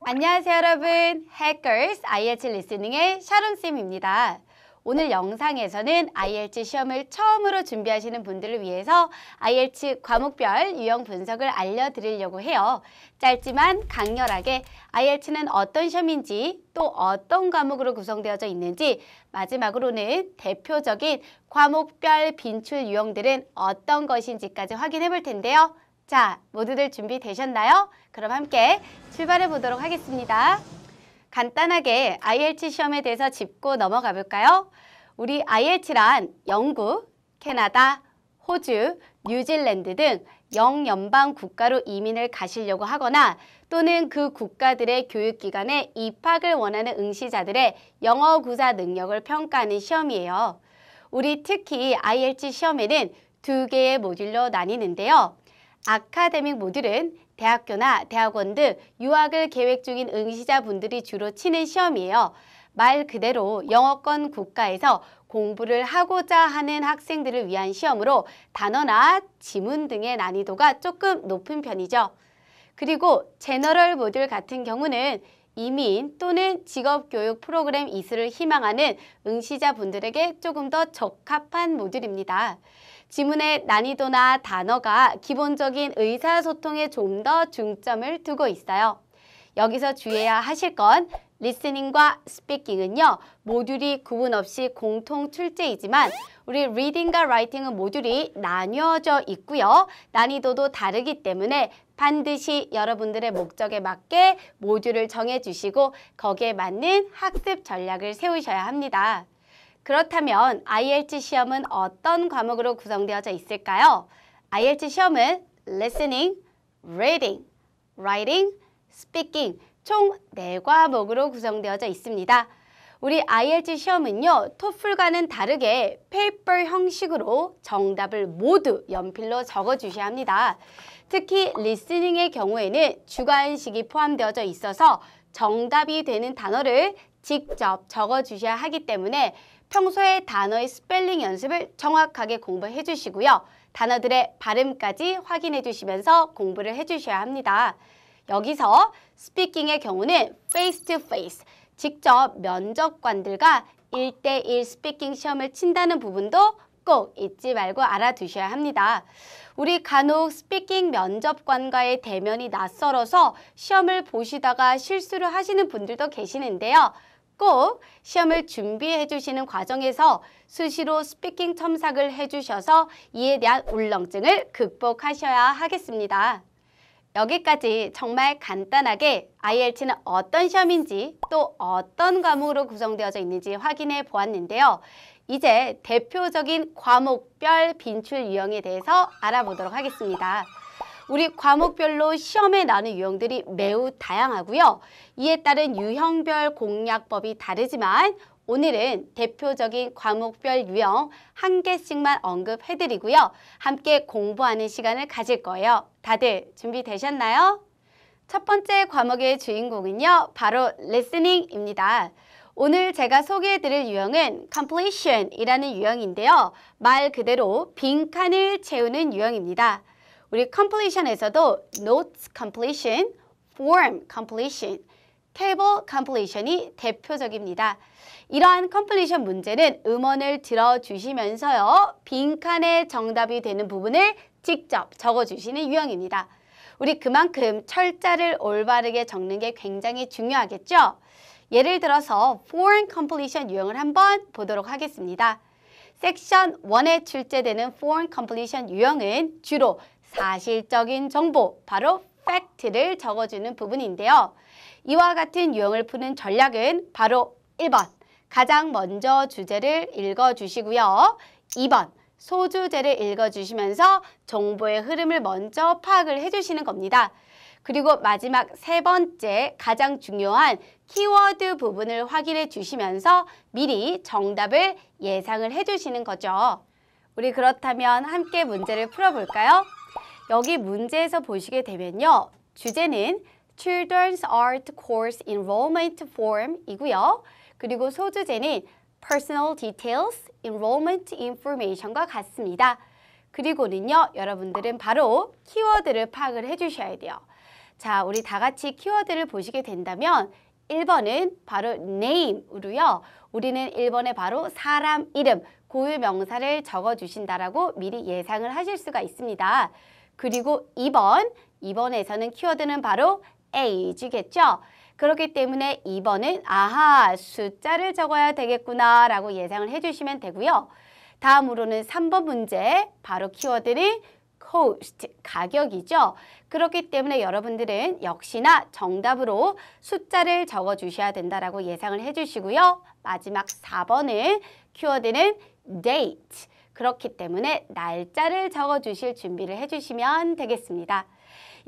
안녕하세요 여러분. Hackers IELTS 리스닝의 샤론쌤입니다. 오늘 영상에서는 IELTS 시험을 처음으로 준비하시는 분들을 위해서 IELTS 과목별 유형 분석을 알려드리려고 해요. 짧지만 강렬하게 IELTS는 어떤 시험인지 또 어떤 과목으로 구성되어져 있는지 마지막으로는 대표적인 과목별 빈출 유형들은 어떤 것인지까지 확인해 볼 텐데요. 자, 모두들 준비되셨나요? 그럼 함께 출발해 보도록 하겠습니다. 간단하게 IELTS 시험에 대해서 짚고 넘어가 볼까요? 우리 IELTS란 영국, 캐나다, 호주, 뉴질랜드 등 영연방 국가로 이민을 가시려고 하거나 또는 그 국가들의 교육기관에 입학을 원하는 응시자들의 영어 구사 능력을 평가하는 시험이에요. 우리 특히 IELTS 시험에는 두 개의 모듈로 나뉘는데요. 아카데믹 모듈은 대학교나 대학원 등 유학을 계획 중인 응시자분들이 주로 치는 시험이에요. 말 그대로 영어권 국가에서 공부를 하고자 하는 학생들을 위한 시험으로 단어나 지문 등의 난이도가 조금 높은 편이죠. 그리고 제너럴 모듈 같은 경우는 이민 또는 직업교육 프로그램 이수를 희망하는 응시자분들에게 조금 더 적합한 모듈입니다. 지문의 난이도나 단어가 기본적인 의사소통에 좀 더 중점을 두고 있어요. 여기서 주의해야 하실 건 리스닝과 스피킹은요, 모듈이 구분 없이 공통 출제이지만 우리 리딩과 라이팅은 모듈이 나뉘어져 있고요. 난이도도 다르기 때문에 반드시 여러분들의 목적에 맞게 모듈을 정해주시고 거기에 맞는 학습 전략을 세우셔야 합니다. 그렇다면 IELTS 시험은 어떤 과목으로 구성되어져 있을까요? IELTS 시험은 listening, reading, writing, speaking 총 4과목으로 구성되어져 있습니다. 우리 IELTS 시험은요, 토플과는 다르게 페이퍼 형식으로 정답을 모두 연필로 적어주셔야 합니다. 특히 리스닝의 경우에는 주관식이 포함되어져 있어서 정답이 되는 단어를 직접 적어주셔야 하기 때문에 평소에 단어의 스펠링 연습을 정확하게 공부해 주시고요. 단어들의 발음까지 확인해 주시면서 공부를 해 주셔야 합니다. 여기서 스피킹의 경우는 face to face, 직접 면접관들과 1대1 스피킹 시험을 친다는 부분도 꼭 잊지 말고 알아두셔야 합니다. 우리 간혹 스피킹 면접관과의 대면이 낯설어서 시험을 보시다가 실수를 하시는 분들도 계시는데요. 꼭 시험을 준비해 주시는 과정에서 수시로 스피킹 첨삭을 해주셔서 이에 대한 울렁증을 극복하셔야 하겠습니다. 여기까지 정말 간단하게 IELTS는 어떤 시험인지 또 어떤 과목으로 구성되어져 있는지 확인해 보았는데요. 이제 대표적인 과목별 빈출 유형에 대해서 알아보도록 하겠습니다. 우리 과목별로 시험에 나오는 유형들이 매우 다양하고요. 이에 따른 유형별 공략법이 다르지만 오늘은 대표적인 과목별 유형 한 개씩만 언급해드리고요. 함께 공부하는 시간을 가질 거예요. 다들 준비되셨나요? 첫 번째 과목의 주인공은요, 바로 listening입니다. 오늘 제가 소개해드릴 유형은 completion이라는 유형인데요. 말 그대로 빈칸을 채우는 유형입니다. 우리 completion에서도 notes completion, form completion, table completion이 대표적입니다. 이러한 completion 문제는 음원을 들어주시면서요, 빈칸에 정답이 되는 부분을 직접 적어주시는 유형입니다. 우리 그만큼 철자를 올바르게 적는 게 굉장히 중요하겠죠? 예를 들어서 form completion 유형을 한번 보도록 하겠습니다. 섹션 1에 출제되는 form completion 유형은 주로 사실적인 정보, 바로 팩트를 적어주는 부분인데요. 이와 같은 유형을 푸는 전략은 바로 1번, 가장 먼저 주제를 읽어주시고요. 2번, 소주제를 읽어주시면서 정보의 흐름을 먼저 파악을 해주시는 겁니다. 그리고 마지막 세 번째, 가장 중요한 키워드 부분을 확인해 주시면서 미리 정답을 예상을 해주시는 거죠. 우리 그렇다면 함께 문제를 풀어볼까요? 여기 문제에서 보시게 되면요. 주제는 Children's Art Course Enrollment Form이고요. 그리고 소주제는 Personal Details Enrollment Information과 같습니다. 그리고는요, 여러분들은 바로 키워드를 파악을 해주셔야 돼요. 자, 우리 다 같이 키워드를 보시게 된다면 1번은 바로 name으로요. 우리는 1번에 바로 사람 이름, 고유 명사를 적어주신다라고 미리 예상을 하실 수가 있습니다. 그리고 2번에서는 키워드는 바로 age겠죠. 그렇기 때문에 2번은 아하, 숫자를 적어야 되겠구나 라고 예상을 해주시면 되고요. 다음으로는 3번 문제, 바로 키워드는 cost, 가격이죠. 그렇기 때문에 여러분들은 역시나 정답으로 숫자를 적어주셔야 된다라고 예상을 해주시고요. 마지막 4번은 키워드는 date, 그렇기 때문에 날짜를 적어주실 준비를 해주시면 되겠습니다.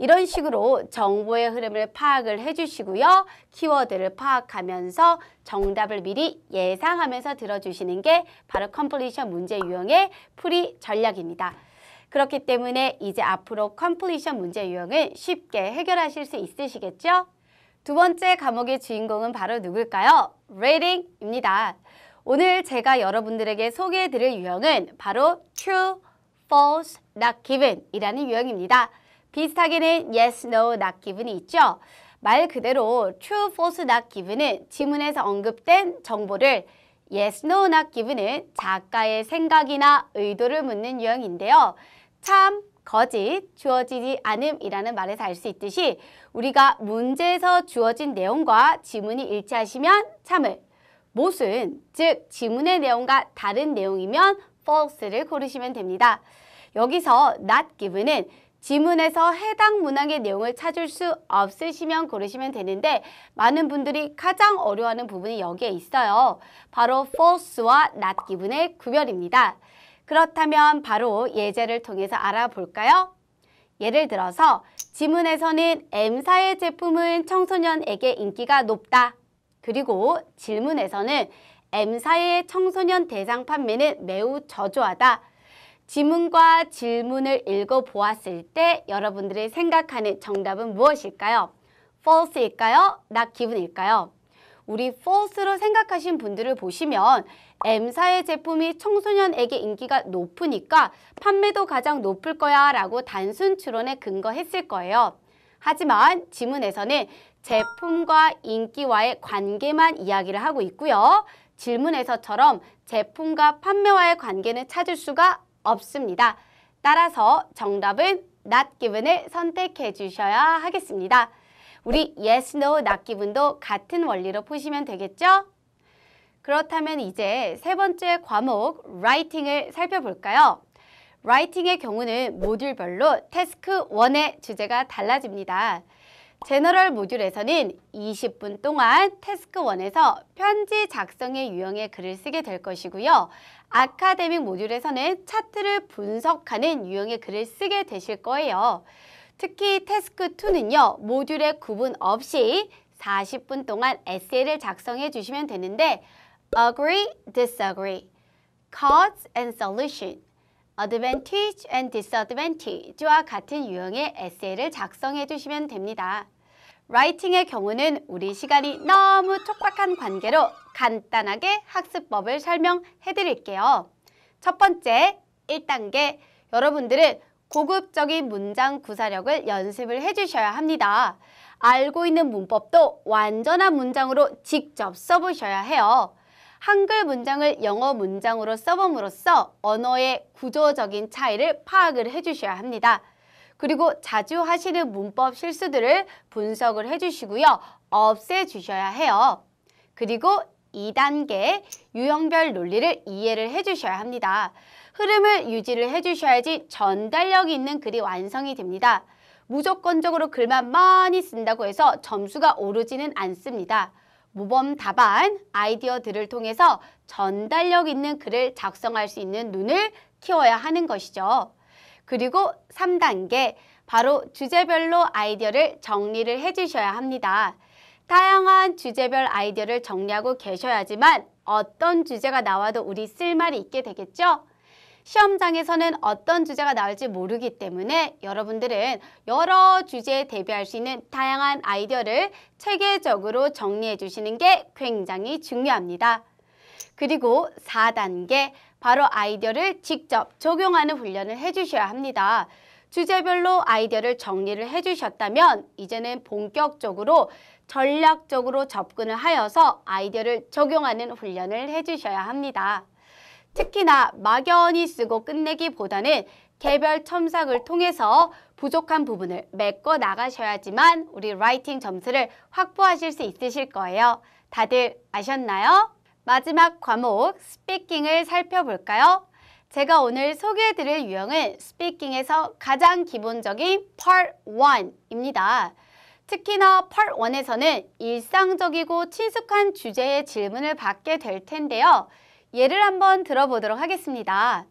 이런 식으로 정보의 흐름을 파악을 해주시고요. 키워드를 파악하면서 정답을 미리 예상하면서 들어주시는 게 바로 컴플리션 문제 유형의 풀이 전략입니다. 그렇기 때문에 이제 앞으로 컴플리션 문제 유형을 쉽게 해결하실 수 있으시겠죠? 두 번째 과목의 주인공은 바로 누굴까요? reading입니다. 오늘 제가 여러분들에게 소개해드릴 유형은 바로 true, false, not given 이라는 유형입니다. 비슷하게는 yes, no, not given이 있죠. 말 그대로 true, false, not given은 지문에서 언급된 정보를 yes, no, not given은 작가의 생각이나 의도를 묻는 유형인데요. 참, 거짓, 주어지지 않음이라는 말에서 알 수 있듯이 우리가 문제에서 주어진 내용과 지문이 일치하시면 참을, 못은 즉 지문의 내용과 다른 내용이면 false를 고르시면 됩니다. 여기서 not given은 지문에서 해당 문항의 내용을 찾을 수 없으시면 고르시면 되는데 많은 분들이 가장 어려워하는 부분이 여기에 있어요. 바로 false와 not given의 구별입니다. 그렇다면 바로 예제를 통해서 알아볼까요? 예를 들어서 지문에서는 M사의 제품은 청소년에게 인기가 높다. 그리고 질문에서는 M사의 청소년 대상 판매는 매우 저조하다. 지문과 질문을 읽어보았을 때 여러분들이 생각하는 정답은 무엇일까요? false일까요? not given일까요? 우리 false로 생각하신 분들을 보시면 M사의 제품이 청소년에게 인기가 높으니까 판매도 가장 높을 거야 라고 단순 추론에 근거했을 거예요. 하지만 지문에서는 제품과 인기와의 관계만 이야기를 하고 있고요. 질문에서처럼 제품과 판매와의 관계는 찾을 수가 없습니다. 따라서 정답은 not given을 선택해 주셔야 하겠습니다. 우리 yes, no, not given도 같은 원리로 푸시면 되겠죠? 그렇다면 이제 세 번째 과목 writing을 살펴볼까요? writing의 경우는 모듈별로 태스크 1의 주제가 달라집니다. 제너럴 모듈에서는 20분 동안 태스크 1에서 편지 작성의 유형의 글을 쓰게 될 것이고요. 아카데믹 모듈에서는 차트를 분석하는 유형의 글을 쓰게 되실 거예요. 특히 태스크 2는요. 모듈의 구분 없이 40분 동안 에세이를 작성해 주시면 되는데 agree, disagree, cause and solution, advantage and disadvantage와 같은 유형의 에세이를 작성해 주시면 됩니다. 라이팅의 경우는 우리 시간이 너무 촉박한 관계로 간단하게 학습법을 설명해 드릴게요. 첫 번째, 1단계, 여러분들은 고급적인 문장 구사력을 연습을 해주셔야 합니다. 알고 있는 문법도 완전한 문장으로 직접 써보셔야 해요. 한글 문장을 영어 문장으로 써봄으로써 언어의 구조적인 차이를 파악을 해주셔야 합니다. 그리고 자주 하시는 문법 실수들을 분석을 해주시고요. 없애주셔야 해요. 그리고 2단계, 유형별 논리를 이해를 해주셔야 합니다. 흐름을 유지를 해주셔야지 전달력 있는 글이 완성이 됩니다. 무조건적으로 글만 많이 쓴다고 해서 점수가 오르지는 않습니다. 모범 답안, 아이디어들을 통해서 전달력 있는 글을 작성할 수 있는 눈을 키워야 하는 것이죠. 그리고 3단계, 바로 주제별로 아이디어를 정리를 해주셔야 합니다. 다양한 주제별 아이디어를 정리하고 계셔야지만 어떤 주제가 나와도 우리 쓸말이 있게 되겠죠? 시험장에서는 어떤 주제가 나올지 모르기 때문에 여러분들은 여러 주제에 대비할 수 있는 다양한 아이디어를 체계적으로 정리해 주시는 게 굉장히 중요합니다. 그리고 4단계, 바로 아이디어를 직접 적용하는 훈련을 해주셔야 합니다. 주제별로 아이디어를 정리를 해주셨다면 이제는 본격적으로 전략적으로 접근을 하여서 아이디어를 적용하는 훈련을 해주셔야 합니다. 특히나 막연히 쓰고 끝내기보다는 개별 첨삭을 통해서 부족한 부분을 메꿔 나가셔야지만 우리 라이팅 점수를 확보하실 수 있으실 거예요. 다들 아셨나요? 마지막 과목 스피킹을 살펴볼까요? 제가 오늘 소개해드릴 유형은 스피킹에서 가장 기본적인 Part 1입니다. 특히나 Part 1에서는 일상적이고 친숙한 주제의 질문을 받게 될 텐데요. 예를 한번 들어보도록 하겠습니다.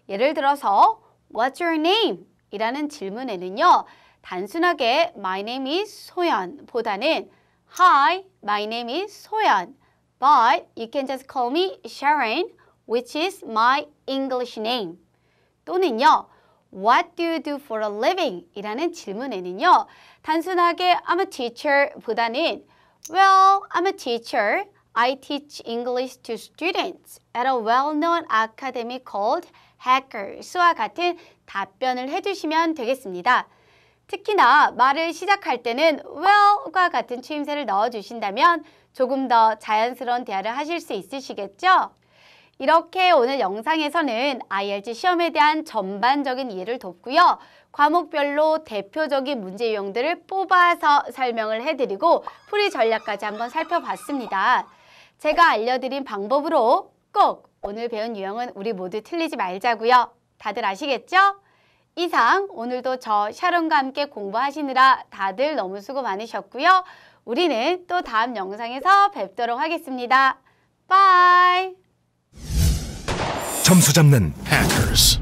예를 들어서 What's your name? 이라는 질문에는요. 단순하게 My name is 소연 보다는 Hi, my name is 소연 But you can just call me Sharon, which is my English name. 또는요. What do you do for a living? 이라는 질문에는요. 단순하게 I'm a teacher 보다는 Well, I'm a teacher. I teach English to students at a well-known academy called Hackers와 같은 답변을 해주시면 되겠습니다. 특히나 말을 시작할 때는 well과 같은 추임새를 넣어주신다면 조금 더 자연스러운 대화를 하실 수 있으시겠죠? 이렇게 오늘 영상에서는 IELTS 시험에 대한 전반적인 이해를 돕고요. 과목별로 대표적인 문제 유형들을 뽑아서 설명을 해드리고 풀이 전략까지 한번 살펴봤습니다. 제가 알려드린 방법으로 꼭 오늘 배운 유형은 우리 모두 틀리지 말자고요. 다들 아시겠죠? 이상 오늘도 저 샤론과 함께 공부하시느라 다들 너무 수고 많으셨고요. 우리는 또 다음 영상에서 뵙도록 하겠습니다. 바이! 점수 잡는 Hackers.